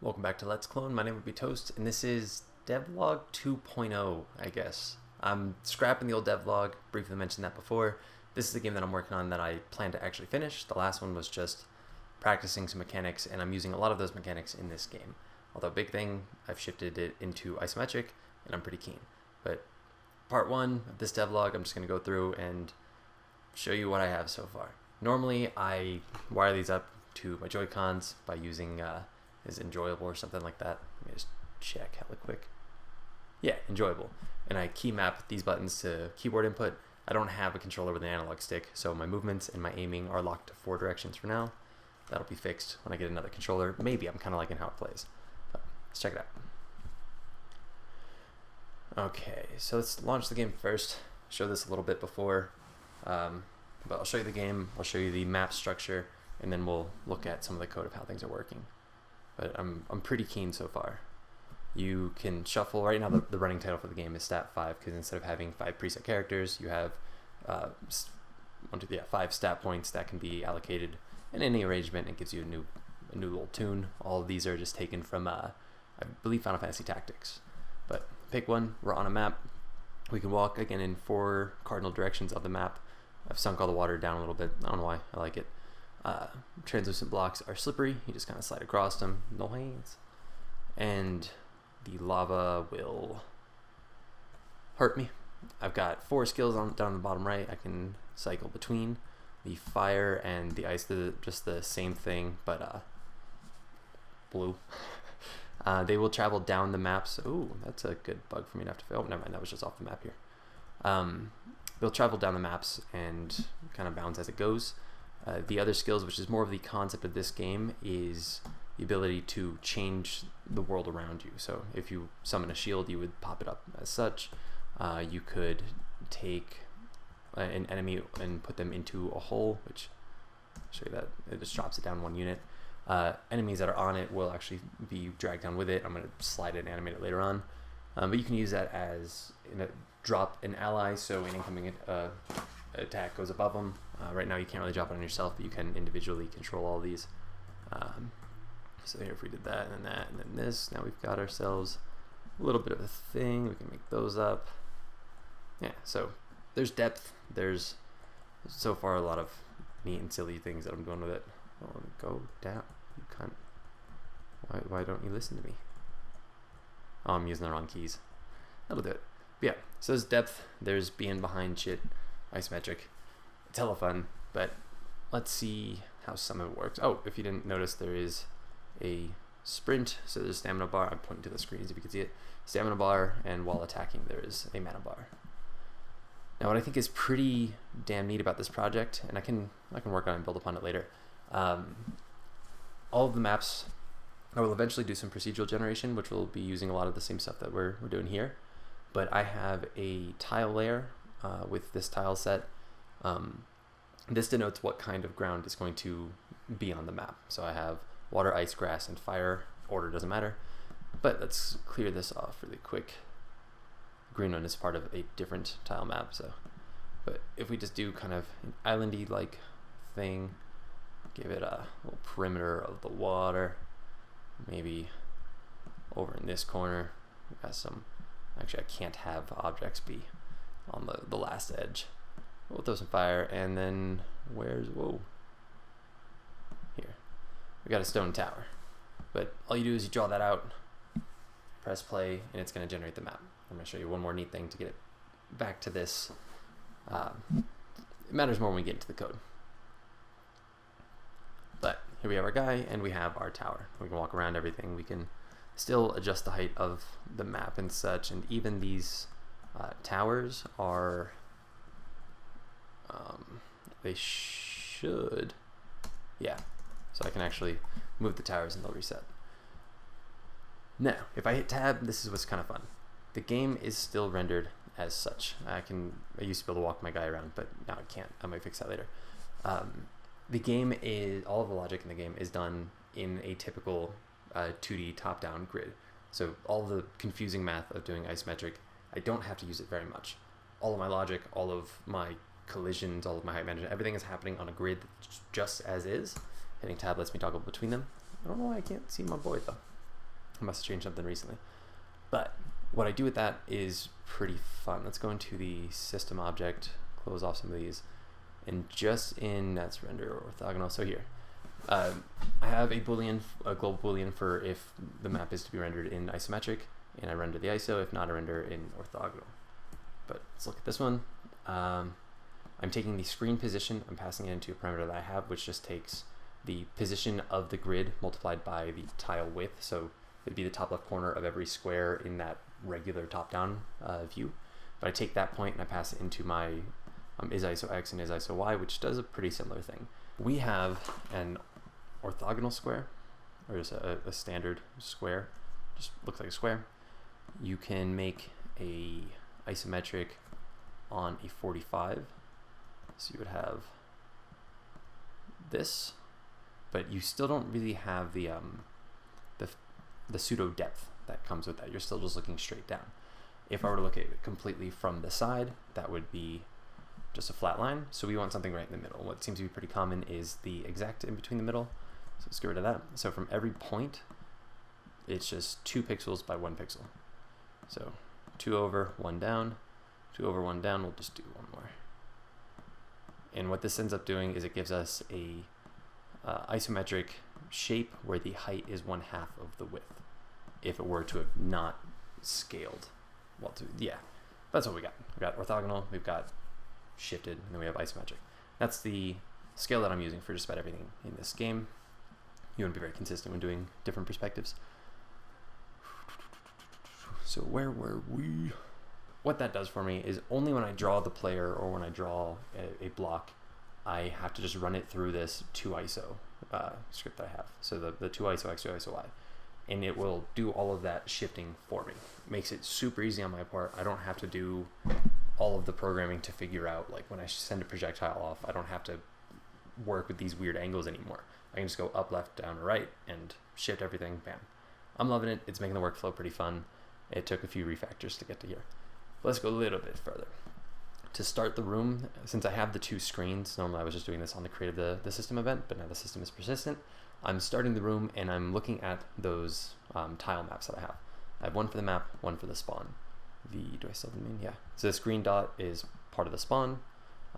Welcome back to Let's Clone. My name would be Toast, and this is devlog 2.0, I guess. I'm scrapping the old devlog, briefly mentioned that before. This is the game that I'm working on that I plan to actually finish. The last one was just practicing some mechanics, and I'm using a lot of those mechanics in this game. Although, big thing, I've shifted it into isometric, and I'm pretty keen. But part one of this devlog, I'm just going to go through and show you what I have so far. Normally, I wire these up to my Joy-Cons by using is enjoyable or something like that. Let me just check hella quick. Yeah, enjoyable. And I key map these buttons to keyboard input. I don't have a controller with an analog stick, so my movements and my aiming are locked to 4 directions for now. That'll be fixed when I get another controller. Maybe. I'm kind of liking how it plays. But let's check it out. Okay, so let's launch the game first. Show this a little bit before, but I'll show you the game, I'll show you the map structure, and then we'll look at some of the code of how things are working. But I'm pretty keen so far. You can shuffle. Right now the running title for the game is Stat 5, because instead of having 5 preset characters, you have 5 stat points that can be allocated in any arrangement. It gives you a new little tune. All of these are just taken from I believe Final Fantasy Tactics. But pick one. We're on a map. We can walk again in 4 cardinal directions of the map. I've sunk all the water down a little bit. I don't know why. I like it. Translucent blocks are slippery. You just kind of slide across them. No hands. And the lava will hurt me. I've got 4 skills down on the bottom right. I can cycle between. The fire and the ice, they're just the same thing, but blue. They will travel down the maps. Ooh, that's a good bug for me to have to fail. Oh, never mind, that was just off the map here. They'll travel down the maps and kind of bounce as it goes. The other skills, which is more of the concept of this game, is the ability to change the world around you. So if you summon a shield, you would pop it up as such. You could take an enemy and put them into a hole, which I'll show you that. It just drops it down 1 unit. Enemies that are on it will actually be dragged down with it. I'm going to slide it and animate it later on. But you can use that as drop an ally, so an incoming attack goes above them. Right now you can't really drop it on yourself, but you can individually control all these. So here, if we did that and that and then this, now we've got ourselves a little bit of a thing. We can make those up. Yeah, so there's depth. There's so far a lot of neat and silly things that I'm going with it. Oh, go down. You can't. Why don't you listen to me? Oh, I'm using the wrong keys. That'll do it. But yeah, so there's depth. There's being behind shit. Isometric. It's hella fun, but let's see how some of it works. Oh, if you didn't notice, there is a sprint, so there's a stamina bar. I'm pointing to the screens if you can see it. Stamina bar, and while attacking there is a mana bar. Now what I think is pretty damn neat about this project, and I can work on and build upon it later, all of the maps, I will eventually do some procedural generation, which will be using a lot of the same stuff that we're doing here, but I have a tile layer with this tile set. This denotes what kind of ground is going to be on the map. So I have water, ice, grass, and fire. Order doesn't matter. But let's clear this off really quick. Green one is part of a different tile map. But if we just do kind of an islandy like thing, give it a little perimeter of the water. Maybe over in this corner, we got some. Actually, I can't have objects be on the last edge. We'll throw some fire, and then whoa, here we got a stone tower. But all you do is you draw that out, press play, and it's going to generate the map. I'm going to show you one more neat thing to get it back to this. It matters more when we get into the code. But here we have our guy, and we have our tower. We can walk around everything. We can still adjust the height of the map and such, and even these towers are they should, yeah, so I can actually move the towers and they'll reset. Now if I hit tab, this is what's kind of fun. The game is still rendered as such. I used to be able to walk my guy around, but now I can't. I might fix that later. The game is, all of the logic in the game is done in a typical 2D top-down grid. So all the confusing math of doing isometric, I don't have to use it very much. All of my logic, all of my collisions, all of my height management, everything is happening on a grid just as is. Hitting tab lets me toggle between them. I don't know why I can't see my boy though. I must have changed something recently. But what I do with that is pretty fun. Let's go into the system object, close off some of these, and just in that's render orthogonal. So here, I have a global boolean for if the map is to be rendered in isometric, and I render the ISO. If not, I render in orthogonal. But let's look at this one. I'm taking the screen position, I'm passing it into a parameter that I have, which just takes the position of the grid multiplied by the tile width. So it'd be the top left corner of every square in that regular top-down view. But I take that point and I pass it into my is ISO X and is ISO Y, which does a pretty similar thing. We have an orthogonal square, or just a standard square, just looks like a square. You can make a isometric on a 45. So you would have this, but you still don't really have the pseudo depth that comes with that. You're still just looking straight down. If I were to look at it completely from the side, that would be just a flat line. So we want something right in the middle. What seems to be pretty common is the exact in between the middle. So let's get rid of that. So from every point, it's just 2 pixels by 1 pixel. So 2 over, 1 down, 2 over, 1 down. We'll just do one more. And what this ends up doing is it gives us a isometric shape where the height is 1/2 of the width. If it were to have not scaled, well, yeah, that's what we got. We've got orthogonal, we've got shifted, and then we have isometric. That's the scale that I'm using for just about everything in this game. You want to be very consistent when doing different perspectives. So where were we? What that does for me is only when I draw the player or when I draw a block, I have to just run it through this 2ISO script that I have. So the 2ISO X, 2ISO Y. And it will do all of that shifting for me. Makes it super easy on my part. I don't have to do all of the programming to figure out, like when I send a projectile off, I don't have to work with these weird angles anymore. I can just go up, left, down, or right, and shift everything, bam. I'm loving it. It's making the workflow pretty fun. It took a few refactors to get to here. Let's go a little bit further. To start the room, since I have the 2 screens, normally I was just doing this on the create of the system event, but now the system is persistent. I'm starting the room and I'm looking at those tile maps that I have. I have one for the map, one for the spawn. Do I still have the main? Yeah. So this green dot is part of the spawn.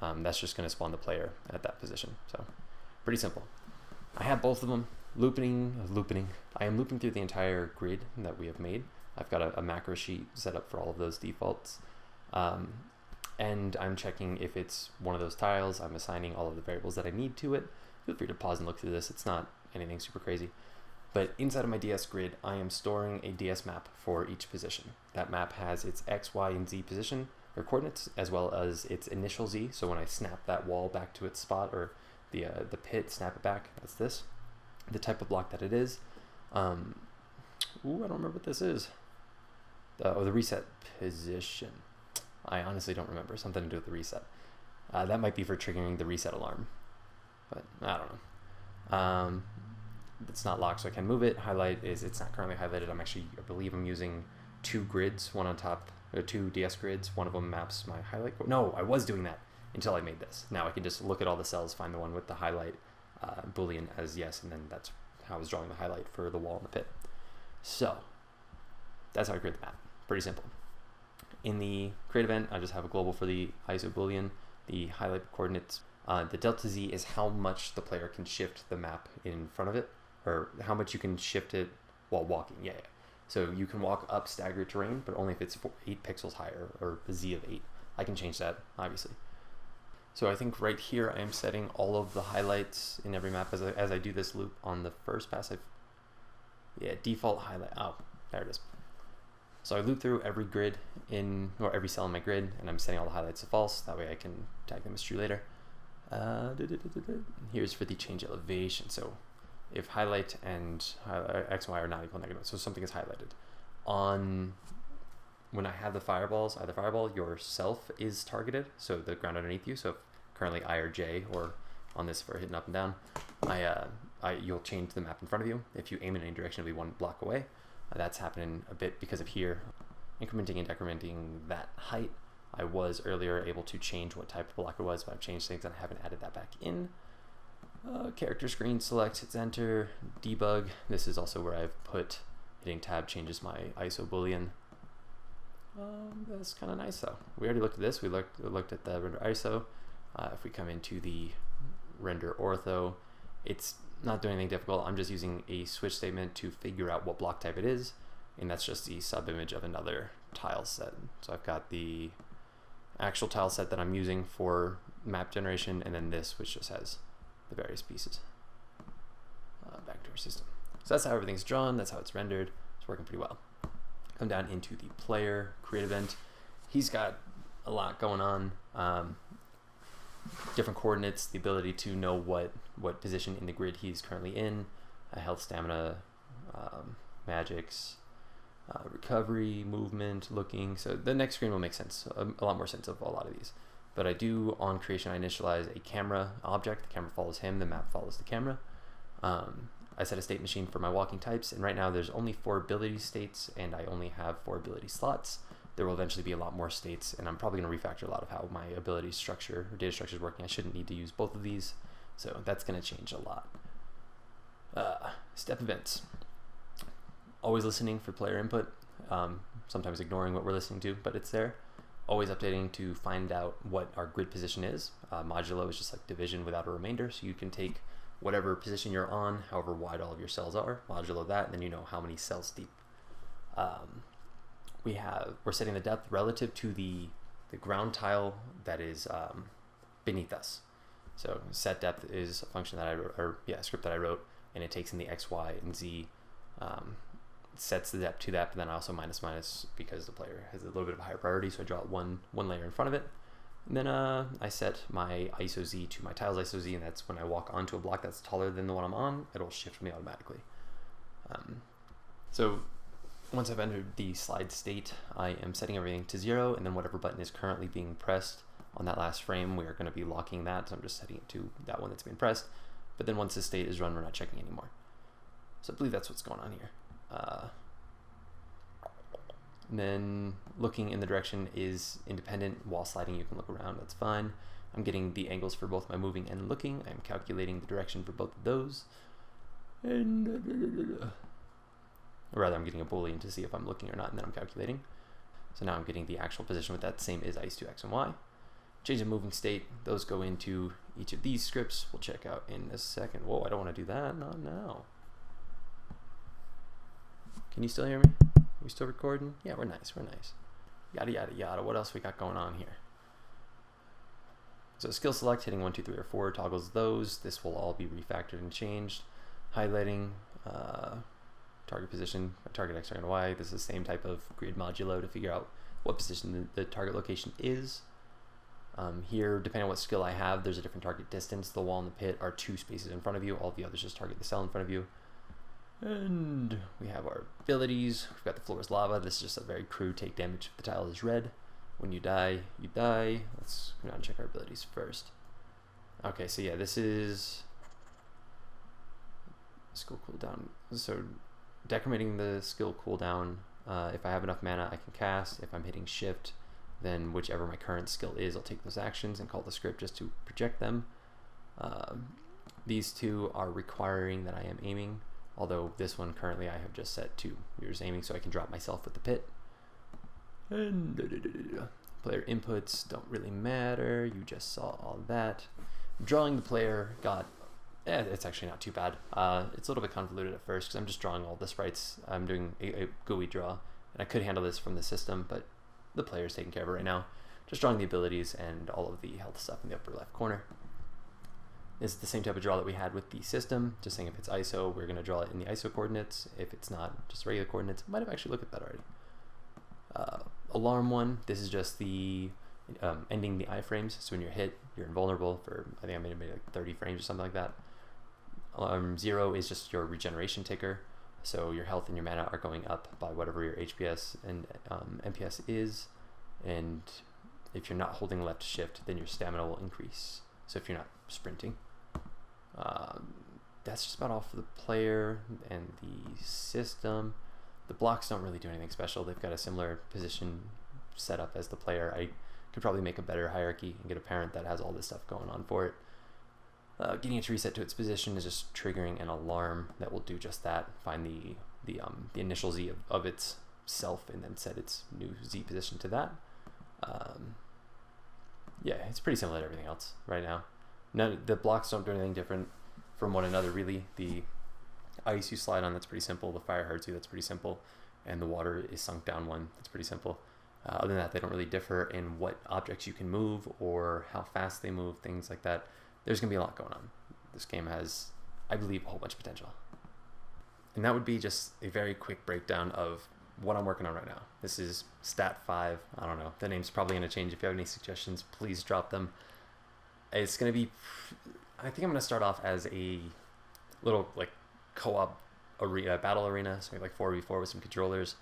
That's just going to spawn the player at that position. So pretty simple. I have both of them looping. I am looping through the entire grid that we have made. I've got a macro sheet set up for all of those defaults. And I'm checking if it's one of those tiles. I'm assigning all of the variables that I need to it. Feel free to pause and look through this. It's not anything super crazy. But inside of my DS grid, I am storing a DS map for each position. That map has its X, Y, and Z position or coordinates, as well as its initial Z. So when I snap that wall back to its spot, or the pit, snap it back, that's this. The type of block that it is. I don't remember what this is. The reset position. I honestly don't remember. Something to do with the reset. That might be for triggering the reset alarm, but I don't know. It's not locked, so I can move it. Highlight is it's not currently highlighted. I believe I'm using 2 grids, one on top, or 2 DS grids. One of them maps my highlight. No, I was doing that until I made this. Now I can just look at all the cells, find the one with the highlight boolean as yes, and then that's how I was drawing the highlight for the wall in the pit. So that's how I create the map. Pretty simple. In the create event, I just have a global for the ISO boolean, the highlight coordinates. The delta Z is how much the player can shift the map in front of it, or how much you can shift it while walking. Yeah. So you can walk up staggered terrain, but only if it's 8 pixels higher, or a Z of 8. I can change that, obviously. So I think right here I am setting all of the highlights in every map as I do this loop on the first pass. Default highlight. Oh, there it is. So I loop through every grid or every cell in my grid, and I'm setting all the highlights to false. That way I can tag them as true later. Here's for the change elevation. So if highlight and X and Y are not equal negative, so something is highlighted. When I have the fireballs, either fireball, yourself is targeted, so the ground underneath you. So if currently I or J, or on this for hitting up and down, you'll change the map in front of you. If you aim in any direction, it'll be 1 block away. That's happening a bit because of here, incrementing and decrementing that height. I was earlier able to change what type of block it was, but I've changed things and I haven't added that back in. Character screen, select, hits enter, debug. This is also where I've put Hitting tab changes my ISO boolean. That's kind of nice though. We already looked at this. We looked at the render ISO. If we come into the render ortho, it's not doing anything difficult. I'm just using a switch statement to figure out what block type it is, and that's just the subimage of another tile set. So I've got the actual tile set that I'm using for map generation, and then this, which just has the various pieces. Back to our system. So that's how everything's drawn. That's how it's rendered. It's working pretty well. Come down into the player create event. He's got a lot going on. Different coordinates, the ability to know what position in the grid he's currently in, health, stamina, magics, recovery, movement, looking. So the next screen will make sense, a lot more sense of a lot of these. But I do, on creation, I initialize a camera object. The camera follows him, the map follows the camera. I set a state machine for my walking types, and right now there's only 4 ability states, and I only have 4 ability slots. There will eventually be a lot more states, and I'm probably going to refactor a lot of how my ability structure or data structure is working. I shouldn't need to use both of these, so that's going to change a lot. Step events. Always listening for player input, sometimes ignoring what we're listening to, but it's there. Always updating to find out what our grid position is. Modulo is just like division without a remainder, so you can take whatever position you're on, however wide all of your cells are, modulo that, and then you know how many cells deep. We're setting the depth relative to the ground tile that is beneath us. So set depth is a function that a script that I wrote, and it takes in the X, Y, and Z, sets the depth to that, but then also minus because the player has a little bit of a higher priority, so I draw one layer in front of it. And then I set my ISO Z to my tiles ISO Z, and that's when I walk onto a block that's taller than the one I'm on, it'll shift me automatically. So once I've entered the slide state, I am setting everything to 0, and then whatever button is currently being pressed on that last frame, we are going to be locking that, so I'm just setting it to that one that's being pressed. But then once the state is run, we're not checking anymore. So I believe that's what's going on here. And then looking in the direction is independent. While sliding, you can look around, that's fine. I'm getting the angles for both my moving and looking. I'm calculating the direction for both of those. And or rather, I'm getting a boolean to see if I'm looking or not, and then I'm calculating. So now I'm getting the actual position with that same is ice to X and Y. Change the moving state, those go into each of these scripts. We'll check out in a second. Whoa, I don't want to do that, not now. Can you still hear me? We still recording? Yeah, we're nice. Yada, yada, yada. What else we got going on here? So skill select, hitting 1, 2, 3, or 4 toggles those. This will all be refactored and changed. Highlighting, target position, target X, target Y. This is the same type of grid modulo to figure out what position the target location is. Here, depending on what skill I have, there's a different target distance. The wall and the pit are 2 spaces in front of you. All the others just target the cell in front of you. And we have our abilities. We've got the floor is lava. This is just a very crude take damage if the tile is red. When you die, you die. Let's go down and check our abilities first. Okay, so yeah, this is skill cooldown. So decrementing the skill cooldown. If I have enough mana, I can cast. If I'm hitting shift, then whichever my current skill is, I'll take those actions and call the script just to project them. These two are requiring that I am aiming. Although this one currently I have just set to yours aiming, so I can drop myself with the pit. And player inputs don't really matter. You just saw all that. Drawing the player it's actually not too bad. It's a little bit convoluted at first because I'm just drawing all the sprites. I'm doing a GUI draw, and I could handle this from the system, but the player's taking care of it right now. Just drawing the abilities and all of the health stuff in the upper left corner. This is the same type of draw that we had with the system, just saying if it's ISO, we're going to draw it in the ISO coordinates. If it's not, just regular coordinates. I might have actually looked at that already. Alarm one, this is just the ending the iframes. So when you're hit, you're invulnerable for, I think I made it like 30 frames or something like that. Alarm 0 is just your regeneration ticker. So your health and your mana are going up by whatever your HPS and MPS is. And if you're not holding left shift, then your stamina will increase. So if you're not sprinting. That's just about all for the player and the system. The blocks don't really do anything special. They've got a similar position setup as the player. I could probably make a better hierarchy and get a parent that has all this stuff going on for it. Getting it to reset to its position is just triggering an alarm that will do just that. Find the the initial Z of its self, and then set its new Z position to that. Yeah, it's pretty similar to everything else right now. The blocks don't do anything different from one another really. The ice you slide on, that's pretty simple. The fire hurts you, that's pretty simple. And the water is sunk down one, that's pretty simple. Other than that, they don't really differ in what objects you can move or how fast they move, things like that. There's going to be a lot going on. This game has, I believe, a whole bunch of potential. And that would be just a very quick breakdown of what I'm working on right now. This is Stat 5. I don't know. The name's probably going to change. If you have any suggestions, please drop them. It's going to be, I think I'm going to start off as a little like co-op arena, battle arena, so like 4v4 with some controllers,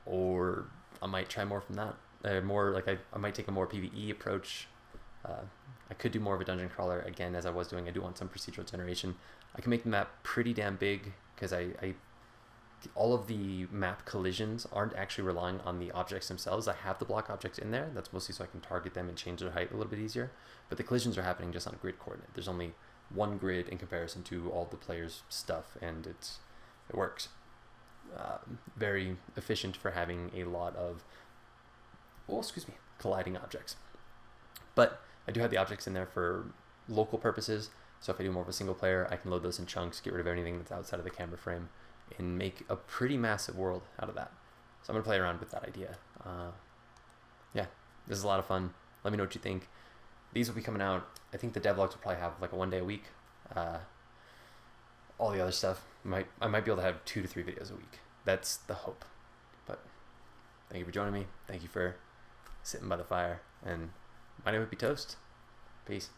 or I might try more from that. More like I might take a more PvE approach. I could do more of a dungeon crawler again, as I was doing. I do want some procedural generation. I can make the map pretty damn big because I all of the map collisions aren't actually relying on the objects themselves. I have the block objects in there. That's mostly so I can target them and change their height a little bit easier. But the collisions are happening just on a grid coordinate. There's only one grid in comparison to all the players' stuff, and it works. Very efficient for having a lot of, colliding objects. But I do have the objects in there for local purposes. So if I do more of a single player, I can load those in chunks, get rid of anything that's outside of the camera frame, and make a pretty massive world out of that. So I'm going to play around with that idea. Yeah, this is a lot of fun. Let me know what you think. These will be coming out. I think the devlogs will probably have like a 1 day a week. All the other stuff, I might be able to have 2 to 3 videos a week. That's the hope. But thank you for joining me. Thank you for sitting by the fire. And my name would be Toast. Peace.